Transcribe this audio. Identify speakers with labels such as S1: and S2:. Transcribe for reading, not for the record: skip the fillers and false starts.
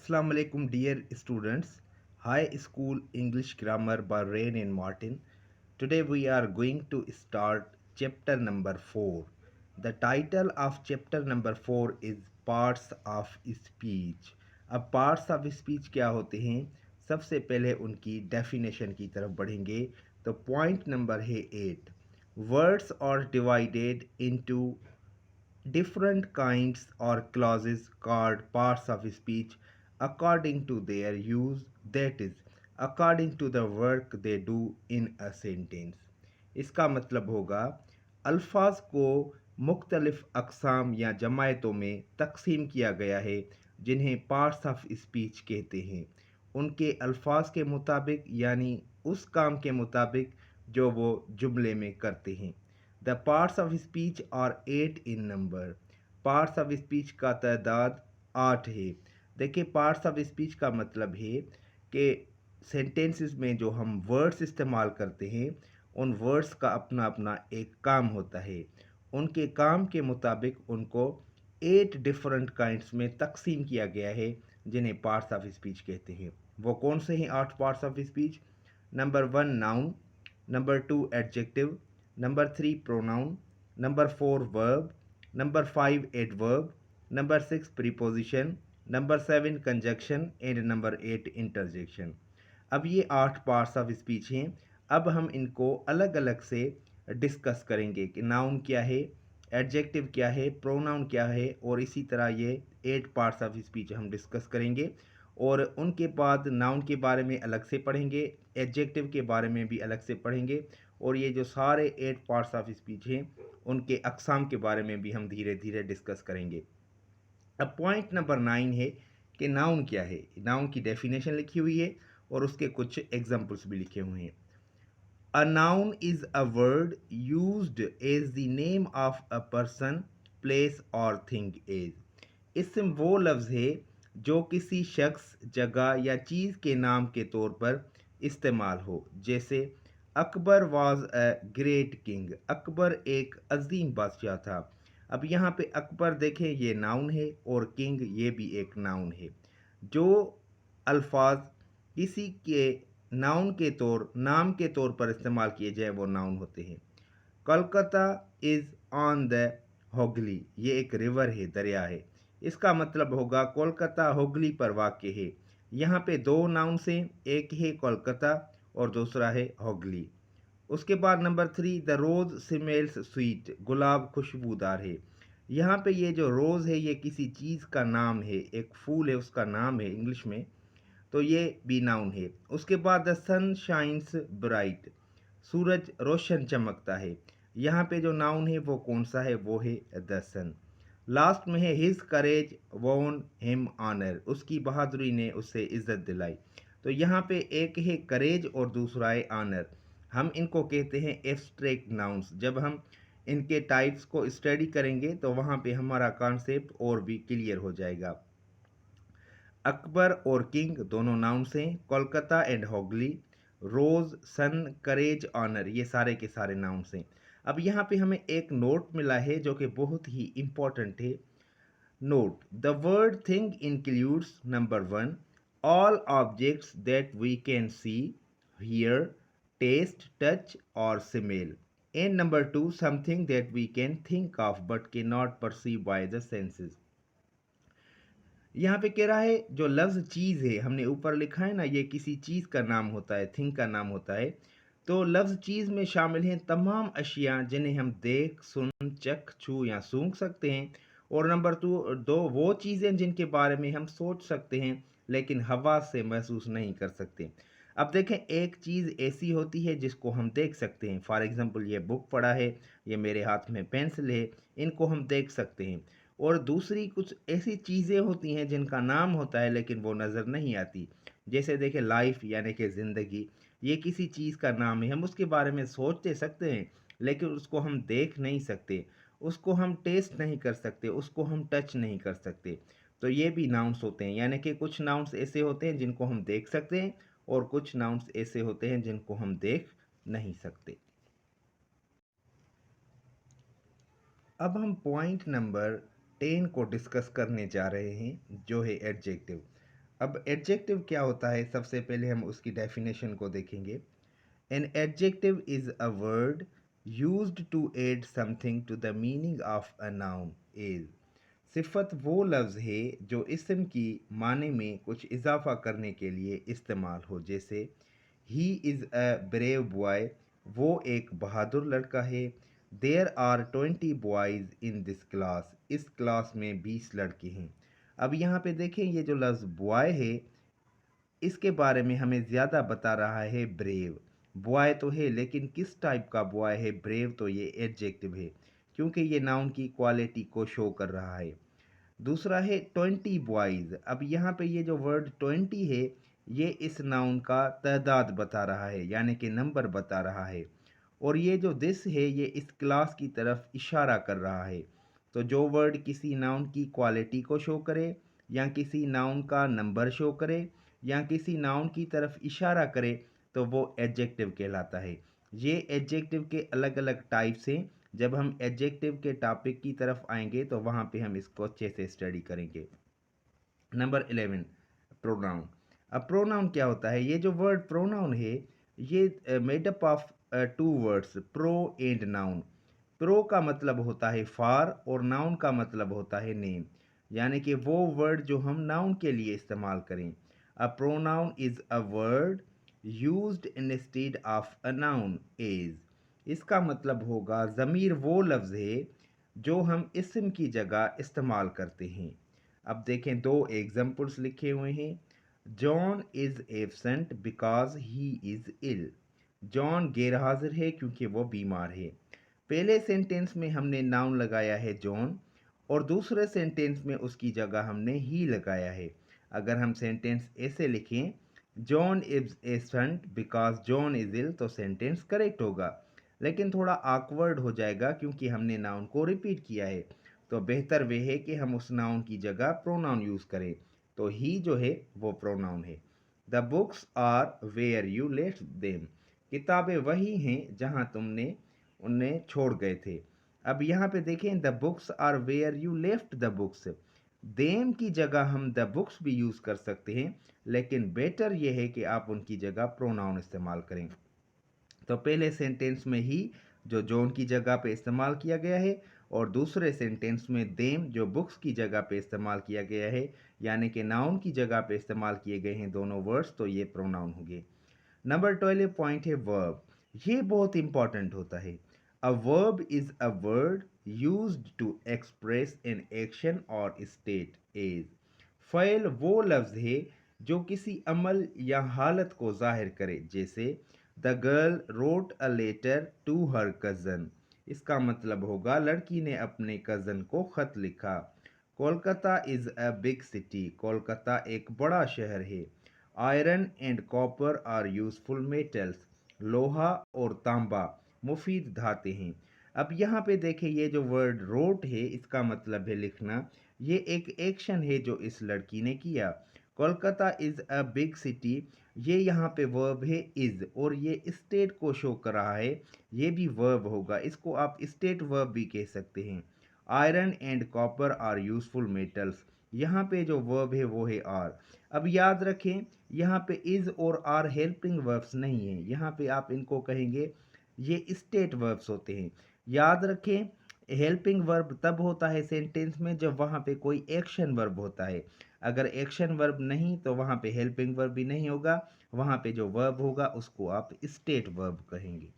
S1: Assalamu alaikum, dear students. High School English Grammar by Rain and Martin. Today we are going to start chapter number 4. The title of chapter number 4 is Parts of Speech. अब parts of speech क्या होते हैं? सबसे पहले उनकी definition की तरफ बढ़ेंगे. तो point number है 8. Words are divided into different kinds or clauses called parts of speech according to their use, that is according to the work they do in a sentence. इसका मतलब होगा अल्फाज को मुख्तलिफ अक़साम या जमायतों में तकसीम किया गया है जिन्हें पार्ट्स ऑफ स्पीच कहते हैं उनके अल्फाज के मुताबिक यानी उस काम के मुताबिक जो वो जुमले में करते हैं. The parts of speech are 8 in number. Parts of speech का तादाद 8 है. देखिए पार्ट्स ऑफ स्पीच का मतलब है कि सेंटेंसेस में जो हम वर्ड्स इस्तेमाल करते हैं उन वर्ड्स का अपना अपना एक काम होता है. उनके काम के मुताबिक उनको 8 डिफरेंट काइंड्स में तकसीम किया गया है जिन्हें पार्ट्स ऑफ स्पीच कहते हैं. वो कौन से हैं 8 parts of speech? Number 1 noun, number 2 adjective, number 3 pronoun, number 4 verb, number 5 adverb, number 6 preposition, number 7 conjunction and number 8 interjection. अब ये 8 पार्ट्स ऑफ स्पीच हैं. अब हम इनको अलग अलग से डिस्कस करेंगे कि नाउन क्या है, एडजेक्टिव क्या है, प्रोनाउन क्या है और इसी तरह ये 8 पार्ट्स ऑफ स्पीच हम डिस्कस करेंगे. और उनके बाद नाउन के बारे में अलग से पढ़ेंगे, एडजेक्टिव के बारे में भी अलग से पढ़ेंगे और ये जो सारे 8 पार्ट्स ऑफ स्पीच हैं उनके अक़साम के बारे में भी हम धीरे धीरे डिस्कस करेंगे. अब पॉइंट नंबर 9 है कि नाउन क्या है. नाउन की डेफिनेशन लिखी हुई है और उसके कुछ एग्जाम्पल्स भी लिखे हुए हैं. A noun is a word used as the name of a person, place और थिंग एज. इसम वो लफ्ज़ है जो किसी शख्स, जगह या चीज़ के नाम के तौर पर इस्तेमाल हो. जैसे Akbar was a great king. Akbar एक अजीम बादशाह था. अब यहाँ पे अकबर देखें ये नाउन है और किंग ये भी एक नाउन है. जो अल्फाज किसी के नाउन के नाम के तौर पर इस्तेमाल किए जाए वो नाउन होते हैं. Kolkata is on the Hooghly. ये एक रिवर है, दरिया है. इसका मतलब होगा कोलकाता होगली पर वाक़ है. यहाँ पे दो नाउन्स हैं, एक है कोलकाता और दूसरा है होगली. उसके बाद number 3 the rose smells sweet. गुलाब खुशबूदार है. यहाँ पे ये जो रोज़ है ये किसी चीज़ का नाम है, एक फूल है उसका नाम है इंग्लिश में, तो ये भी नाउन है. उसके बाद द सन शाइन्स ब्राइट. सूरज रोशन चमकता है. यहाँ पे जो नाउन है वो कौन सा है? वो है द सन. लास्ट में है हिज करेज वोन हिम ऑनर. उसकी बहादुरी ने उसे इज्जत दिलाई. तो यहाँ पे एक है करेज और दूसरा है ऑनर. हम इनको कहते हैं एब्स्ट्रैक्ट नाउन्स. जब हम इनके टाइप्स को स्टडी करेंगे तो वहाँ पे हमारा कॉन्सेप्ट और भी क्लियर हो जाएगा. अकबर और किंग दोनों नाउन्स हैं. Kolkata and Hooghly, rose, sun, courage, honour ये सारे के सारे नाउन्स हैं. अब यहाँ पे हमें एक नोट मिला है जो कि बहुत ही इम्पोर्टेंट है. Note the word thing includes number 1 all objects that we can see, hear, taste, touch और smell. And number 2 something that we can think of but can not perceive by the senses. यहाँ पे कह रहा है जो लफ्ज़ चीज़ है, हमने ऊपर लिखा है ना, ये किसी चीज़ का नाम होता है, थिंग का नाम होता है. तो लफ्ज़ चीज़ में शामिल हैं तमाम अशिया जिन्हें हम देख, सुन, चख, छू या सूंघ सकते हैं. और नंबर 2 वो चीज़ें जिनके बारे में हम सोच सकते हैं लेकिन हवा से महसूस नहीं कर सकते. अब देखें एक चीज़ ऐसी होती है जिसको हम देख सकते हैं. फॉर एग्ज़ाम्पल ये बुक पड़ा है, ये मेरे हाथ में पेंसिल है, इनको हम देख सकते हैं. और दूसरी कुछ ऐसी चीज़ें होती हैं जिनका नाम होता है लेकिन वो नज़र नहीं आती. जैसे देखें लाइफ यानी कि ज़िंदगी, ये किसी चीज़ का नाम है. हम उसके बारे में सोच दे सकते हैं लेकिन उसको हम देख नहीं सकते, उसको हम टेस्ट नहीं कर सकते, उसको हम टच नहीं कर सकते. तो ये भी नाउन्स होते हैं. यानी कि कुछ नाउन्स ऐसे होते हैं जिनको हम देख सकते हैं और कुछ नाउन्स ऐसे होते हैं जिनको हम देख नहीं सकते. अब हम पॉइंट नंबर 10 को डिस्कस करने जा रहे हैं जो है एडजेक्टिव. अब एडजेक्टिव क्या होता है, सबसे पहले हम उसकी डेफिनेशन को देखेंगे। An adjective is a word used to add something to the meaning of a noun is. सिफत वो लफ्ज़ है जो इस्म की माने में कुछ इजाफा करने के लिए इस्तेमाल हो, जैसे he is a brave boy, वो एक बहादुर लड़का है। There are 20 boys in this class, इस क्लास में 20 लड़के हैं। अब यहाँ पे देखें, ये जो लफ्ज़ बॉय है इसके बारे में हमें ज़्यादा बता रहा है ब्रेव। बॉय तो है लेकिन किस टाइप का बॉय है, ब्रेव तो ये एडजेक्टिव है क्योंकि ये नाउन की क्वालिटी को शो कर रहा है। दूसरा है 20 बॉयज़। अब यहाँ पे ये जो वर्ड 20 है ये इस नाउन का तादाद बता रहा है, यानी कि नंबर बता रहा है। और ये जो दिस है ये इस क्लास की तरफ इशारा कर रहा है। तो जो वर्ड किसी नाउन की क्वालिटी को शो करे या किसी नाउन का नंबर शो करे या किसी नाउन की तरफ इशारा करे तो वो एडजेक्टिव कहलाता है। ये एडजेक्टिव के अलग अलग टाइप्स हैं। जब हम एडजेक्टिव के टॉपिक की तरफ आएंगे तो वहाँ पे हम इसको अच्छे से स्टडी करेंगे। Number 11, pronoun. अब प्रोनाउन क्या होता है, ये जो वर्ड प्रोनाउन है ये made up of two words, pro and noun. Pro का मतलब होता है फॉर और नाउन का मतलब होता है नेम, यानी कि वो वर्ड जो हम नाउन के लिए इस्तेमाल करें। A pronoun is a word used instead of a noun is. इसका मतलब होगा ज़मीर वो लफ्ज़ है जो हम इस्म की जगह इस्तेमाल करते हैं। अब देखें, दो एग्जाम्पल्स लिखे हुए हैं। John is absent because he is ill. John गैर हाजिर है क्योंकि वो बीमार है। पहले सेंटेंस में हमने नाउन लगाया है जॉन और दूसरे सेंटेंस में उसकी जगह हमने ही लगाया है। अगर हम सेंटेंस ऐसे लिखें, John is absent because John is ill, तो सेंटेंस करेक्ट होगा। लेकिन थोड़ा ऑकवर्ड हो जाएगा क्योंकि हमने नाउन को रिपीट किया है। तो बेहतर वे है कि हम उस नाउन की जगह प्रोनाउन यूज़ करें। तो ही जो है वो प्रोनाउन है। The books are where you left them. किताबें वही हैं जहां तुमने उन्हें छोड़ गए थे। अब यहाँ पे देखें, the books are where you left the books. Them की जगह हम द बुक्स भी यूज़ कर सकते हैं, लेकिन बेटर यह है कि आप उनकी जगह प्रोनाउन इस्तेमाल करें। तो पहले सेंटेंस में ही जो जॉन की जगह पे इस्तेमाल किया गया है और दूसरे सेंटेंस में देम जो बुक्स की जगह पे इस्तेमाल किया गया है, यानी कि नाउन की जगह पे इस्तेमाल किए गए हैं दोनों वर्ड्स, तो ये प्रोनाउन होंगे। नंबर 12 पॉइंट है वर्ब। ये बहुत इंपॉर्टेंट होता है। A verb is a word used to express an action और स्टेट एज। फ़इल वो लफ्ज़ है जो किसी अमल या हालत को ज़ाहिर करे, जैसे the girl wrote a letter to her cousin. इसका मतलब होगा लड़की ने अपने कज़न को ख़त लिखा। Kolkata is a big city. Kolkata एक बड़ा शहर है। Iron and copper are useful metals. लोहा और तांबा मुफीद धातें हैं। अब यहाँ पे देखें, ये जो वर्ड रोट है इसका मतलब है लिखना। ये एक एक्शन है जो इस लड़की ने किया। Kolkata is a big city, ये यहाँ पे वर्ब है इज़ और ये स्टेट को शो कर रहा है, ये भी वर्ब होगा, इसको आप स्टेट वर्ब भी कह सकते हैं। Iron and copper are useful metals, यहाँ पे जो वर्ब है वो है आर। अब याद रखें, यहाँ पे इज़ और आर हेल्पिंग वर्ब्स नहीं है, यहाँ पे आप इनको कहेंगे ये स्टेट वर्ब्स होते हैं। याद रखें, हेल्पिंग वर्ब तब होता है सेंटेंस में जब वहाँ पे कोई एक्शन वर्ब होता है। अगर एक्शन वर्ब नहीं तो वहाँ पे हेल्पिंग वर्ब भी नहीं होगा, वहाँ पे जो वर्ब होगा उसको आप स्टेट वर्ब कहेंगे।